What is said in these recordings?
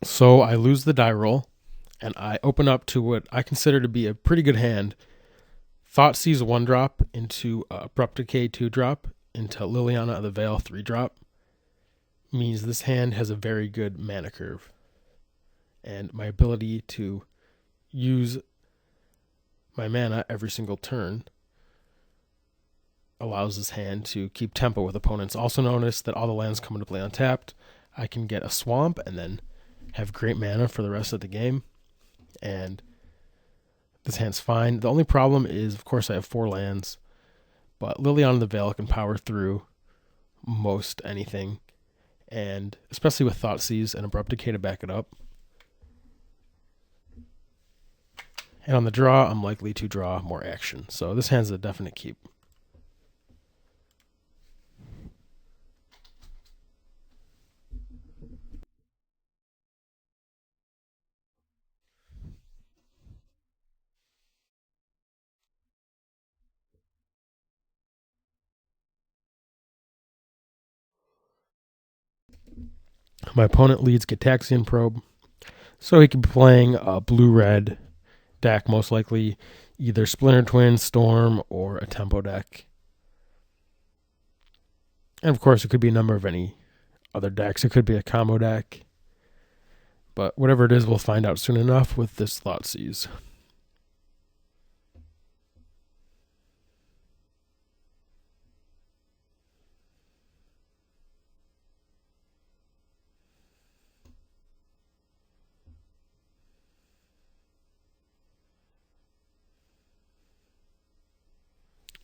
So I lose the die roll, and I open up to what I consider to be a pretty good hand. Thoughtseize 1-drop into Abrupt Decay 2-drop into Liliana of the Veil 3-drop means this hand has a very good mana curve. And my ability to use my mana every single turn allows this hand to keep tempo with opponents. Also notice that all the lands come into play untapped. I can get a swamp and then have great mana for the rest of the game. And this hand's fine. The only problem is, of course, I have 4 lands, but Liliana of the Veil can power through most anything, and especially with Thoughtseize and Abrupt Decay to back it up. And on the draw, I'm likely to draw more action. So this hand's a definite keep. My opponent leads Gitaxian Probe, so he could be playing a blue-red deck, most likely either Splinter Twin, Storm, or a Tempo deck. And of course, it could be a number of any other decks. It could be a combo deck. But whatever it is, we'll find out soon enough with this Thoughtseize.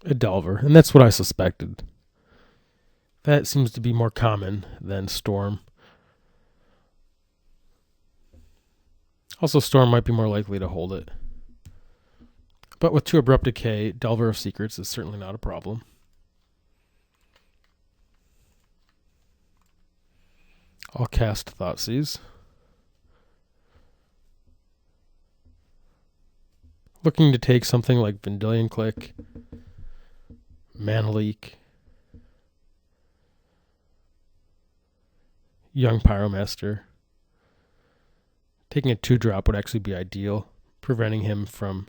A Delver, and that's what I suspected. That seems to be more common than Storm. Also, Storm might be more likely to hold it. But with 2 Abrupt Decay, Delver of Secrets is certainly not a problem. I'll cast Thoughtseize. Looking to take something like Vendilion Click, Mana Leak, Young Pyromancer. Taking a 2-drop would actually be ideal, preventing him from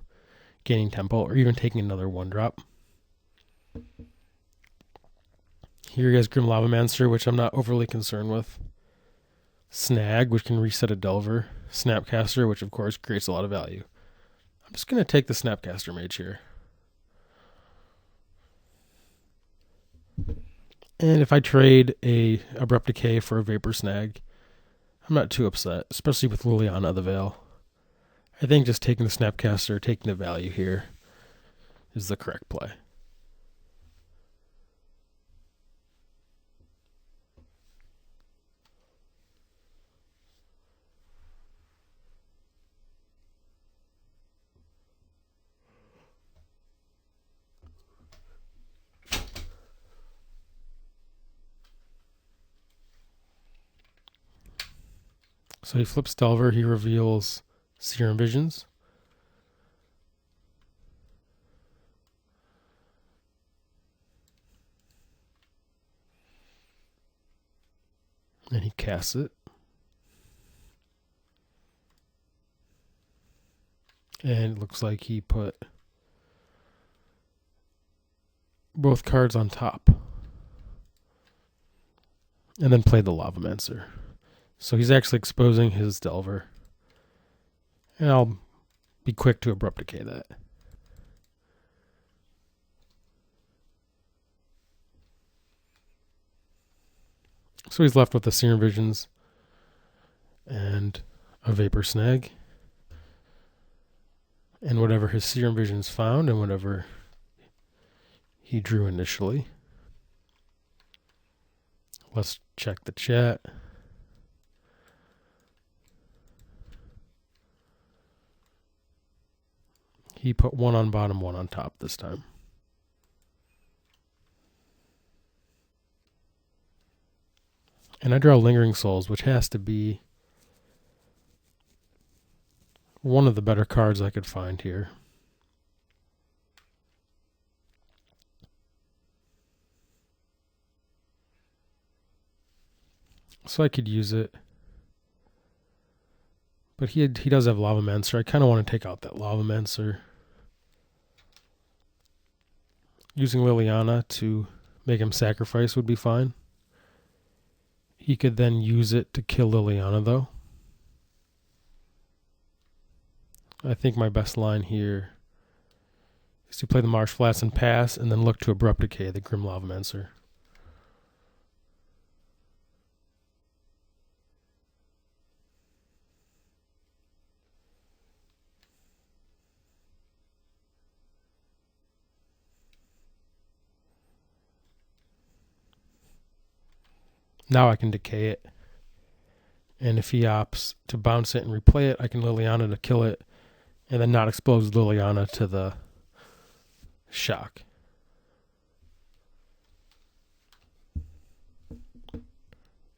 gaining tempo or even taking another 1-drop. Here he has Grim Lavamancer, which I'm not overly concerned with. Snag, which can reset a Delver. Snapcaster, which of course creates a lot of value. I'm just going to take the Snapcaster Mage here. And if I trade a Abrupt Decay for a Vapor Snag, I'm not too upset, especially with Liliana of the Veil. I think just taking the Snapcaster, taking the value here, is the correct play. So he flips Delver, he reveals Serum Visions. And he casts it. And it looks like he put both cards on top. And then played the Lavamancer. So he's actually exposing his Delver. And I'll be quick to Abrupt Decay that. So he's left with the Serum Visions and a Vapor Snag. And whatever his Serum Visions found and whatever he drew initially. Let's check the chat. He put 1 on bottom, 1 on top this time. And I draw Lingering Souls, which has to be one of the better cards I could find here. So I could use it But he does have Pyromancer. I kind of want to take out that Pyromancer. Using Liliana to make him sacrifice would be fine. He could then use it to kill Liliana, though. I think my best line here is to play the Marsh Flats and pass, and then look to Abrupt Decay the Grim Pyromancer. Now I can decay it. And if he opts to bounce it and replay it, I can Liliana to kill it and then not expose Liliana to the shock.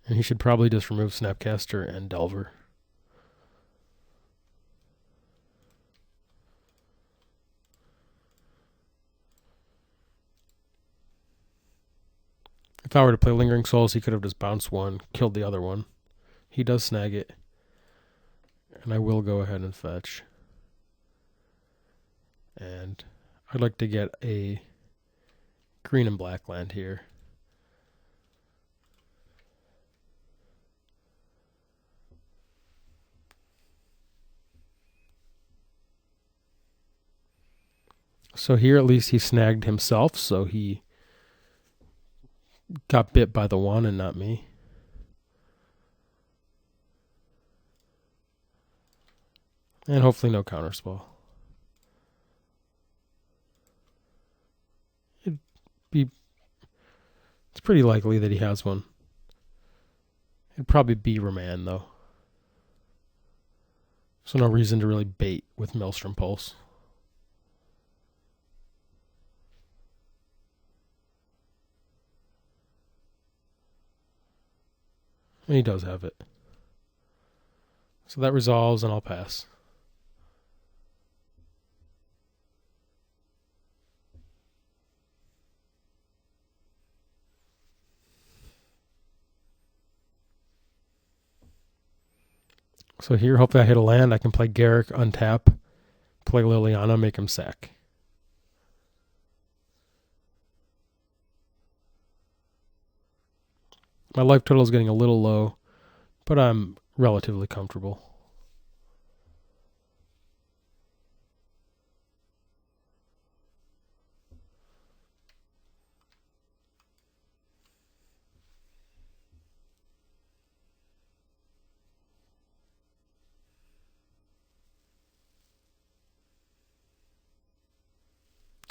And he should probably just remove Snapcaster and Delver. If I were to play Lingering Souls, he could have just bounced one, killed the other one. He does snag it. And I will go ahead and fetch. And I'd like to get a green and black land here. So here at least he snagged himself, so he got bit by the one and not me. And hopefully no counterspell. It's pretty likely that he has one. It'd probably be Remand, though. So no reason to really bait with Maelstrom Pulse. And he does have it. So that resolves, and I'll pass. So here, hopefully I hit a land. I can play Garrick, untap, play Liliana, make him sack. My life total is getting a little low, but I'm relatively comfortable.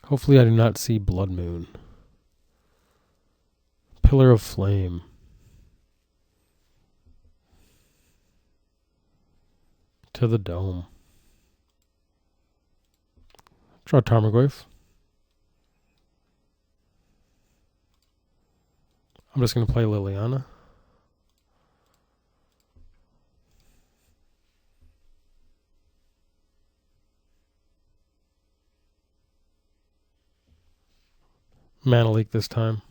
Hopefully I do not see Blood Moon. Pillar of Flame. To the Dome. Draw Tarmogoyf. I'm just going to play Liliana. Mana Leak this time.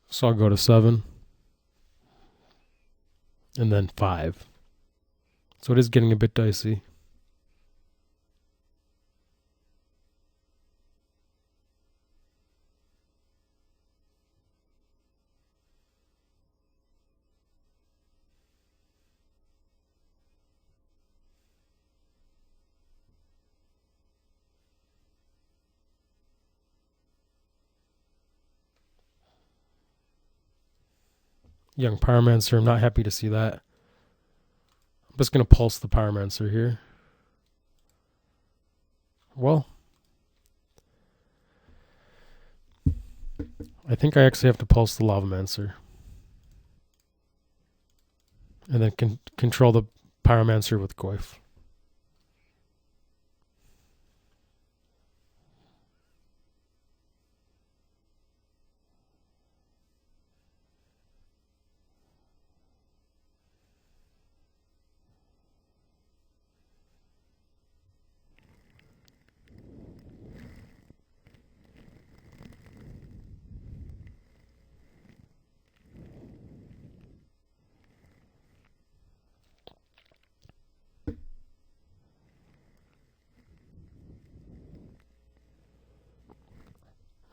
So I'll go to 7. And then 5. So it is getting a bit dicey. Young Pyromancer, I'm not happy to see that. I'm just going to pulse the Pyromancer here. Well, I think I actually have to pulse the Lavamancer. And then control the Pyromancer with Goyf.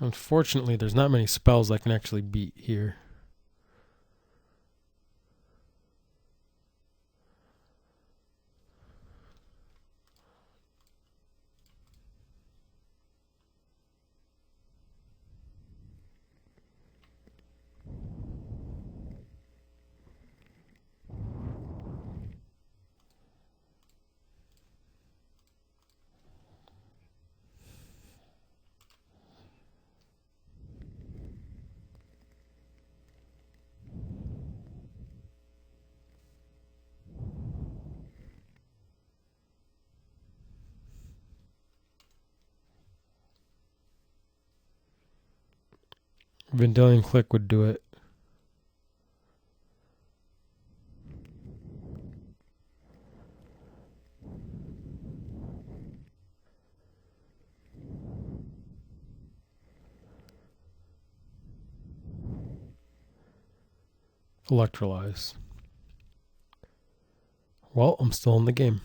Unfortunately, there's not many spells I can actually beat here. Vendilion Click would do it. Electrolyze. Well, I'm still in the game.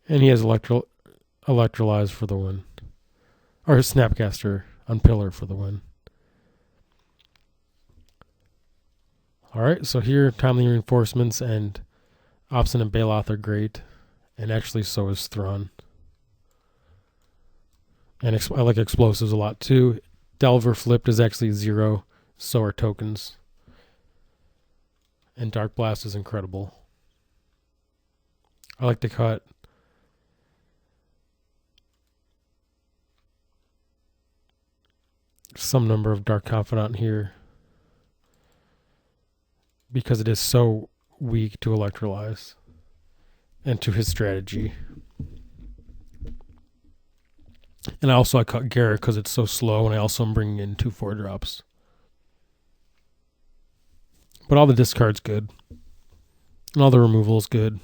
And he has Electrolyze for the win. Or Snapcaster on Pillar for the win. Alright, so here Timely Reinforcements and Obstinate Baloth are great. And actually so is Thrawn. And I like Explosives a lot too. Delver flipped is actually 0. So are tokens. And Dark Blast is incredible. I like to cut some number of Dark Confidant here because it is so weak to Electrolyze and to his strategy. And also I cut Garrett because it's so slow, and I also am bringing in 2 4-drops. But all the discard's good. And all the removal is good.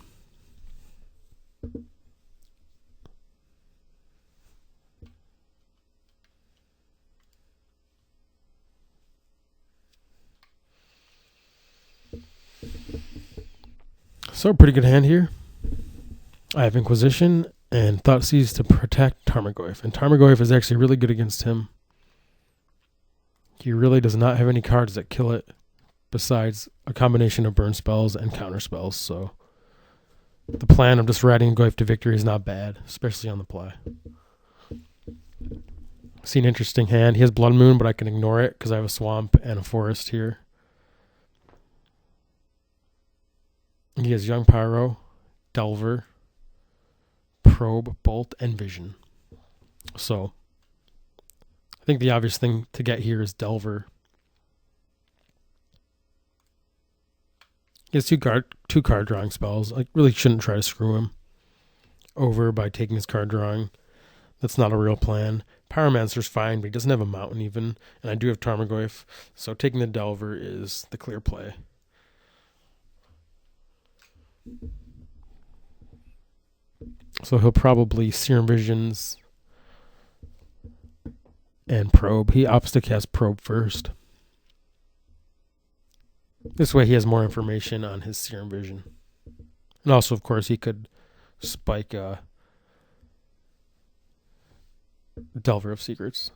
So, pretty good hand here. I have Inquisition and Thoughtseize to protect Tarmogoyf. And Tarmogoyf is actually really good against him. He really does not have any cards that kill it besides a combination of burn spells and counter spells. So, the plan of just riding Goyf to victory is not bad, especially on the play. See an interesting hand. He has Blood Moon, but I can ignore it because I have a Swamp and a Forest here. He has Young Pyro, Delver, Probe, Bolt, and Vision. So, I think the obvious thing to get here is Delver. He has two card drawing spells. I really shouldn't try to screw him over by taking his card drawing. That's not a real plan. Pyromancer's fine, but he doesn't have a mountain even. And I do have Tarmogoyf, so taking the Delver is the clear play. So he'll probably Serum Visions and Probe. He opts to cast Probe first. This way he has more information on his Serum Vision. And also, of course, he could spike Delver of Secrets.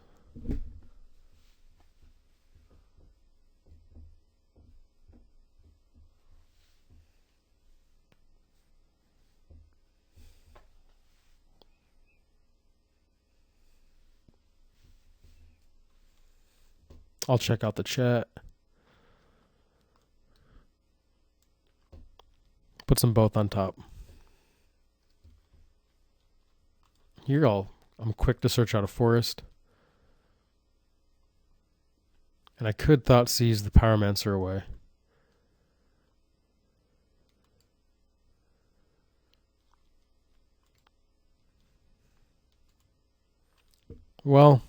I'll check out the chat. Puts them both on top. Here I'm quick to search out a forest. And I could Thoughtseize the Pyromancer away. Well,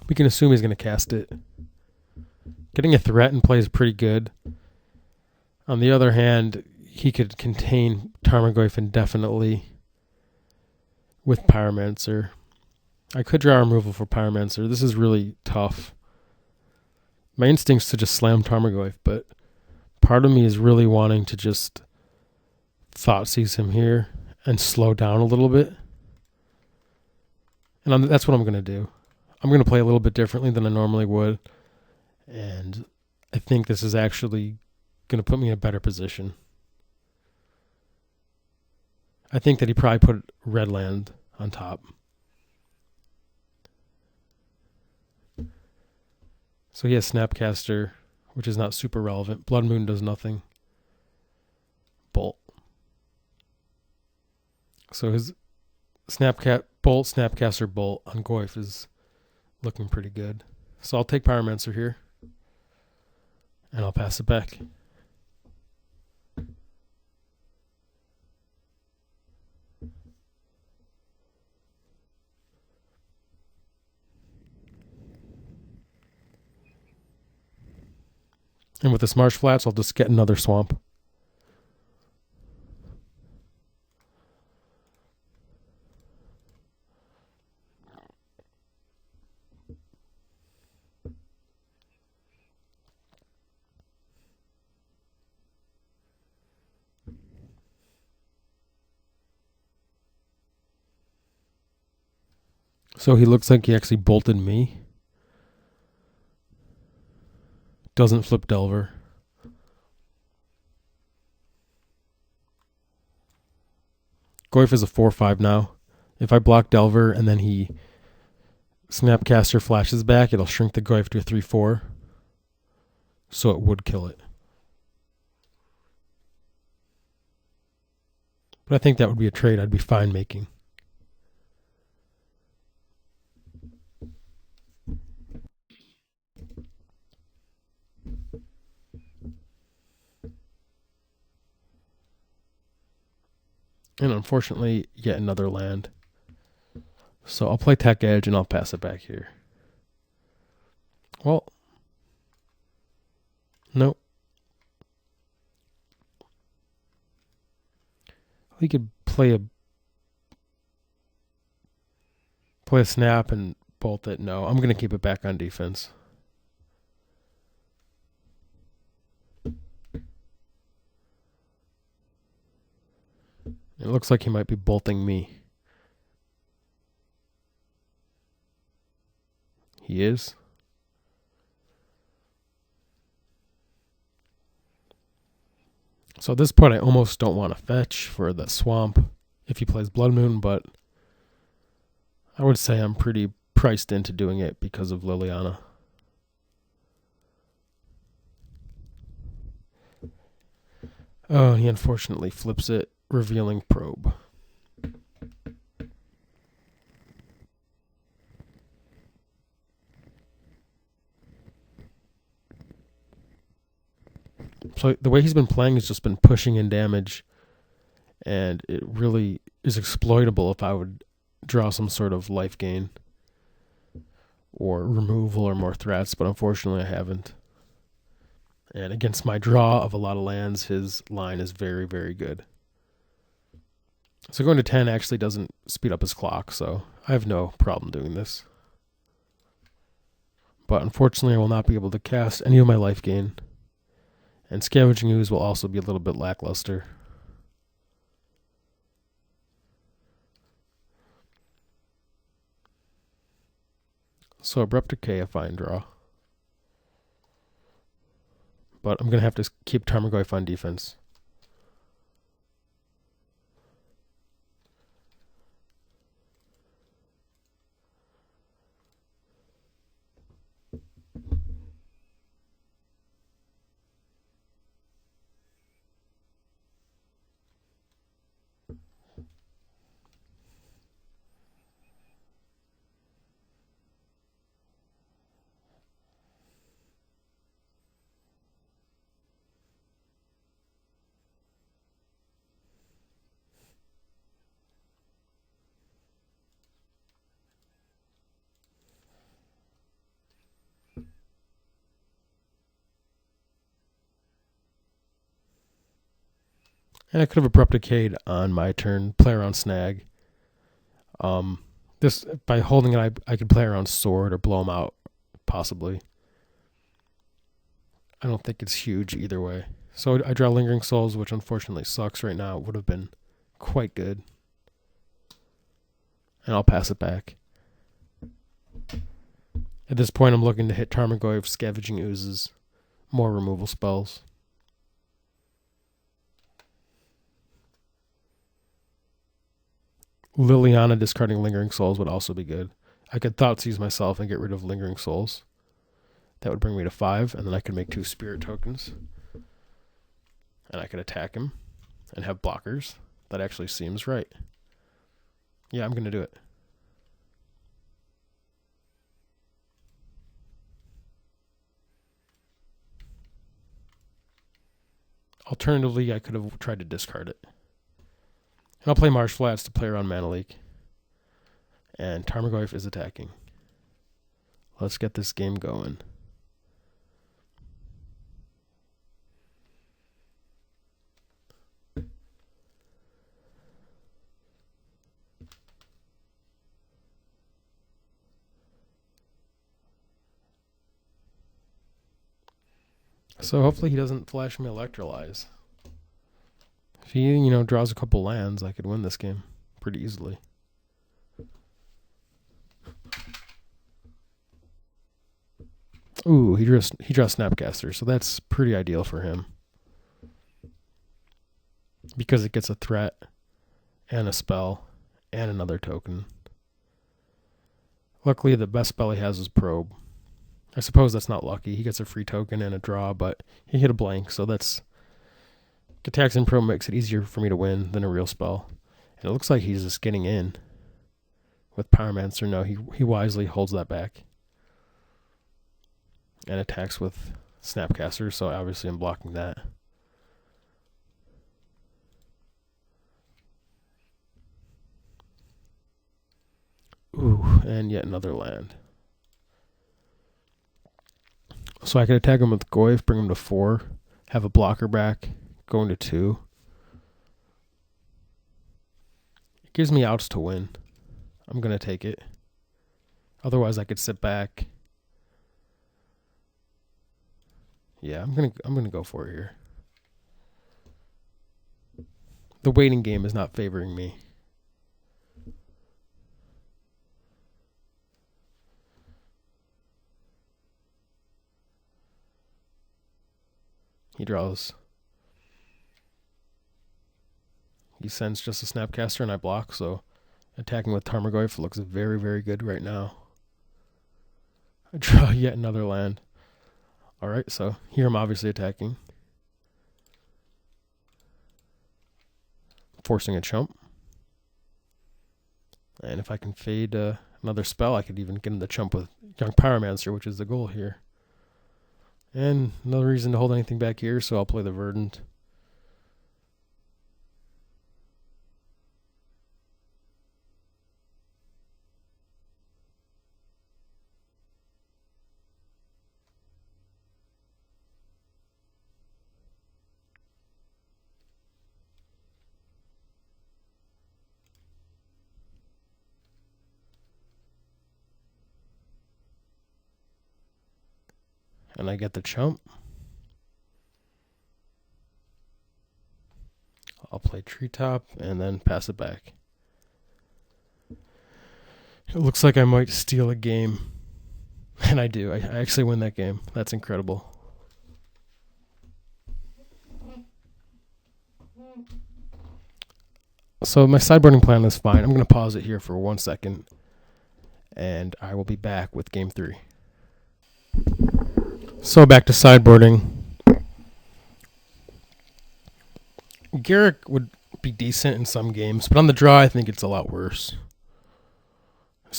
we can assume he's going to cast it. Getting a threat in play is pretty good. On the other hand, he could contain Tarmogoyf indefinitely with Pyromancer. I could draw removal for Pyromancer. This is really tough. My instinct's to just slam Tarmogoyf, but part of me is really wanting to just Thoughtseize him here and slow down a little bit. And that's what I'm going to do. I'm going to play a little bit differently than I normally would. And I think this is actually going to put me in a better position. I think that he probably put red land on top. So he has Snapcaster, which is not super relevant. Blood Moon does nothing. Bolt. So his Bolt, Snapcaster, Bolt on Goyf is looking pretty good. So I'll take Pyromancer here. And I'll pass it back. And with this Marsh Flats, I'll just get another swamp. So he looks like he actually bolted me. Doesn't flip Delver. Goyf is a 4/5 now. If I block Delver and then he Snapcaster flashes back, it'll shrink the Goyf to a 3/4. So it would kill it. But I think that would be a trade I'd be fine making. And unfortunately, yet another land. So I'll play Tech Edge and I'll pass it back here. Well, nope. We could play a snap and bolt it. No, I'm going to keep it back on defense. It looks like he might be bolting me. He is. So at this point, I almost don't want to fetch for the swamp if he plays Blood Moon, but I would say I'm pretty priced into doing it because of Liliana. Oh, he unfortunately flips it, revealing Probe. So the way he's been playing has just been pushing in damage, and it really is exploitable if I would draw some sort of life gain or removal or more threats, but unfortunately I haven't. And against my draw of a lot of lands, his line is very, very good. So going to 10 actually doesn't speed up his clock, so I have no problem doing this. But unfortunately I will not be able to cast any of my life gain. And Scavenging Ooze will also be a little bit lackluster. So Abrupt Decay, a fine draw. But I'm going to have to keep Tarmogoyf on defense. And I could have Abrupt Decayed on my turn, play around Snag. This by holding it, I could play around Sword or blow him out, possibly. I don't think it's huge either way. So I draw Lingering Souls, which unfortunately sucks right now. It would have been quite good. And I'll pass it back. At this point, I'm looking to hit Tarmogoyf, Scavenging Oozes, more removal spells. Liliana discarding Lingering Souls would also be good. I could Thoughtseize myself and get rid of Lingering Souls. That would bring me to 5, and then I could make 2 Spirit tokens. And I could attack him and have blockers. That actually seems right. Yeah, I'm going to do it. Alternatively, I could have tried to discard it. And I'll play Marsh Flats to play around Mana Leak. And Tarmogoyf is attacking. Let's get this game going. So hopefully he doesn't flash me Electrolyze. If he, draws a couple lands, I could win this game pretty easily. Ooh, he draws Snapcaster, so that's pretty ideal for him. Because it gets a threat, and a spell, and another token. Luckily, the best spell he has is Probe. I suppose that's not lucky. He gets a free token and a draw, but he hit a blank, so that's... Attacks and Probe makes it easier for me to win than a real spell. And it looks like he's just getting in. With Pyromancer, no, he wisely holds that back. And attacks with Snapcaster, so obviously I'm blocking that. Ooh, and yet another land. So I could attack him with Goyf, bring him to 4, have a blocker back, going to 2. It gives me outs to win. I'm going to take it. Otherwise I could sit back. Yeah, I'm gonna go for it here. The waiting game is not favoring me. He draws. He sends just a Snapcaster and I block, so attacking with Tarmogoyf looks very, very good right now. I draw yet another land. Alright, so here I'm obviously attacking. Forcing a chump. And if I can fade another spell, I could even get in the chump with Young Pyromancer, which is the goal here. And no reason to hold anything back here, so I'll play the Verdant. And I get the chump. I'll play Treetop and then pass it back. It looks like I might steal a game. And I do. I actually win that game. That's incredible. So my sideboarding plan is fine. I'm going to pause it here for 1 second. And I will be back with game 3. So back to sideboarding. Garrick would be decent in some games, but on the draw I think it's a lot worse.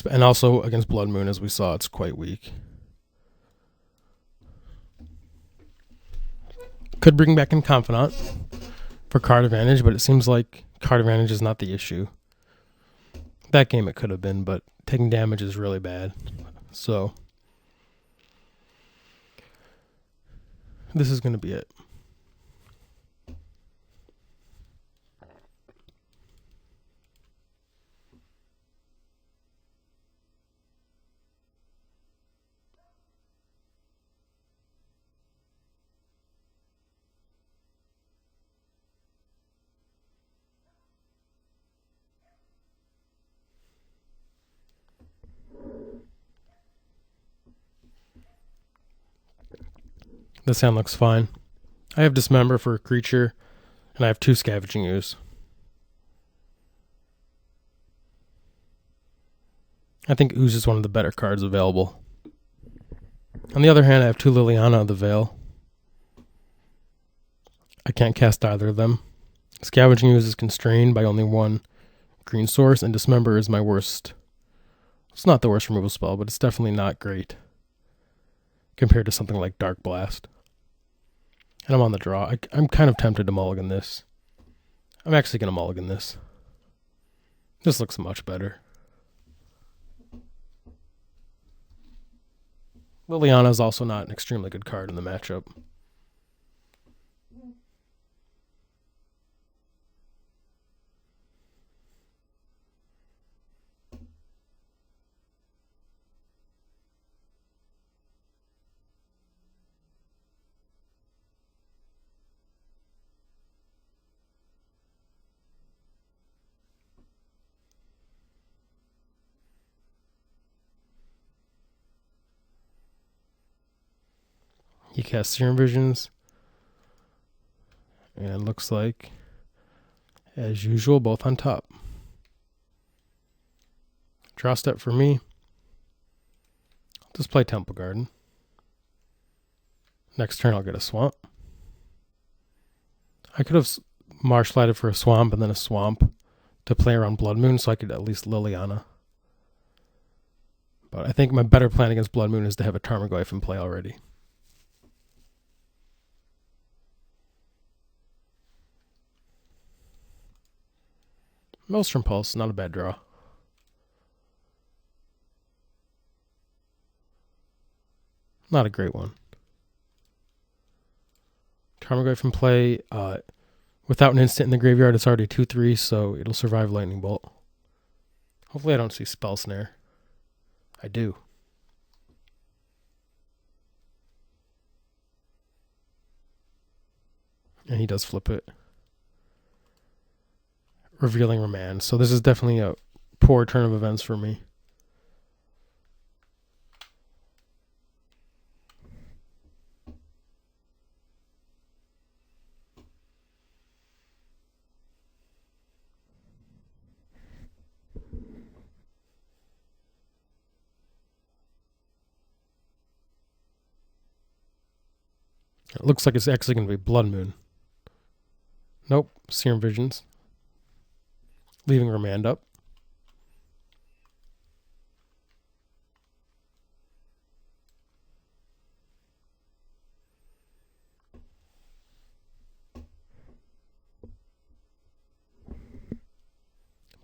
And also against Blood Moon, as we saw, it's quite weak. Could bring back in Confidant for card advantage, but it seems like card advantage is not the issue. That game it could have been, but taking damage is really bad. So this is going to be it. This hand looks fine. I have Dismember for a creature, and I have 2 Scavenging Ooze. I think Ooze is one of the better cards available. On the other hand, I have 2 Liliana of the Veil. I can't cast either of them. Scavenging Ooze is constrained by only 1 green source, and Dismember is my worst. It's not the worst removal spell, but it's definitely not great compared to something like Dark Blast. And I'm on the draw. I'm kind of tempted to mulligan this. I'm actually going to mulligan this. This looks much better. Liliana is also not an extremely good card in the matchup. He casts Serum Visions. And looks like, as usual, both on top. Draw step for me. I'll just play Temple Garden. Next turn I'll get a swamp. I could have Marshlighted for a swamp and then a swamp to play around Blood Moon so I could at least Liliana. But I think my better plan against Blood Moon is to have a Tarmogoyf in play already. Maelstrom Pulse, not a bad draw. Not a great one. Tarmogoyf in play. Without an instant in the graveyard, it's already 2/3, so it'll survive Lightning Bolt. Hopefully I don't see Spell Snare. I do. And he does flip it. Revealing Remand. So this is definitely a poor turn of events for me. It looks like it's actually going to be Blood Moon. Nope, Serum Visions. Leaving Remand up.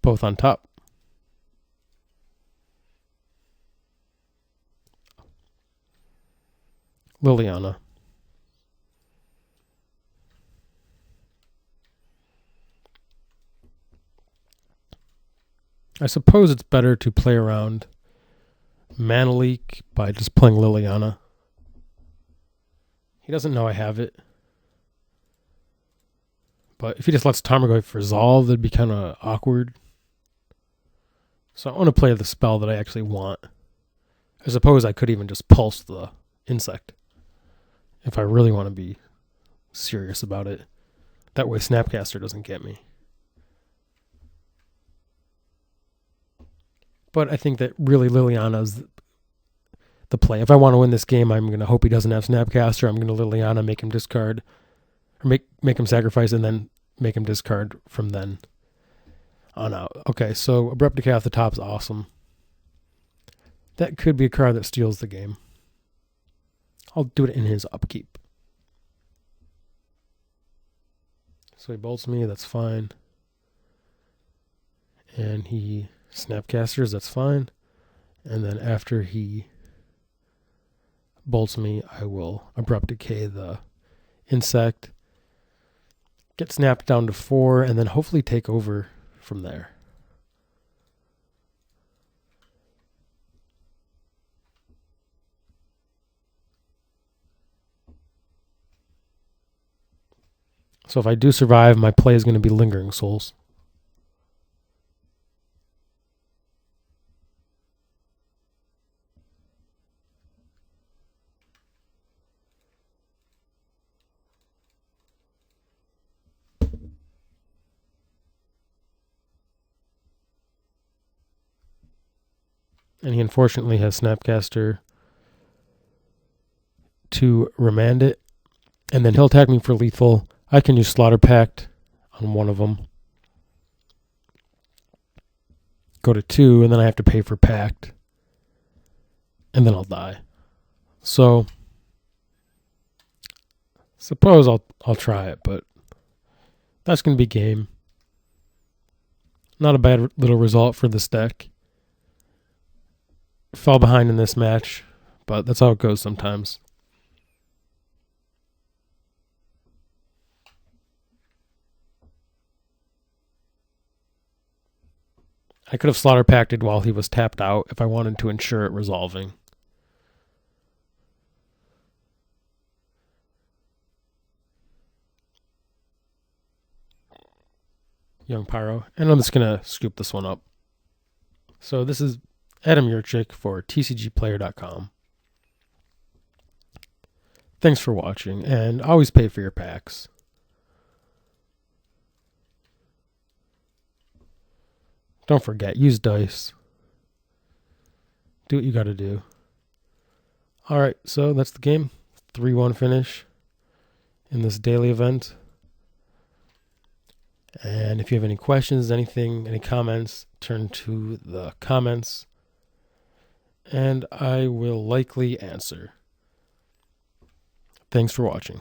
Both on top. Liliana. I suppose it's better to play around Mana Leak by just playing Liliana. He doesn't know I have it. But if he just lets Tarmogoyf resolve, that'd be kind of awkward. So I want to play the spell that I actually want. I suppose I could even just pulse the insect if I really want to be serious about it. That way Snapcaster doesn't get me. But I think that really Liliana's the play. If I want to win this game, I'm going to hope he doesn't have Snapcaster. I'm going to Liliana, make him discard, or make him sacrifice, and then make him discard from then on out. Okay, so Abrupt Decay off the top is awesome. That could be a card that steals the game. I'll do it in his upkeep. So he bolts me, that's fine. And he Snapcasters, that's fine. And then after he bolts me, I will Abrupt Decay the insect, get snapped down to 4, and then hopefully take over from there. So if I do survive, my play is going to be Lingering Souls. and he unfortunately has Snapcaster to remand it, and then he'll attack me for lethal. I can use Slaughter Pact on one of them. Go to 2, and then I have to pay for Pact, and then I'll die. So, suppose I'll try it, but that's going to be game. Not a bad little result for this deck. Fell behind in this match, but that's how it goes sometimes. I could have Slaughter Pacted while he was tapped out if I wanted to ensure it resolving. Young Pyro. And I'm just going to scoop this one up. So this is Adam Yurchik for TCGplayer.com. Thanks for watching, and always pay for your packs. Don't forget, use dice. Do what you gotta do. Alright, so that's the game. 3-1 finish in this daily event. And if you have any questions, anything, any comments, turn to the comments, and I will likely answer. Thanks for watching.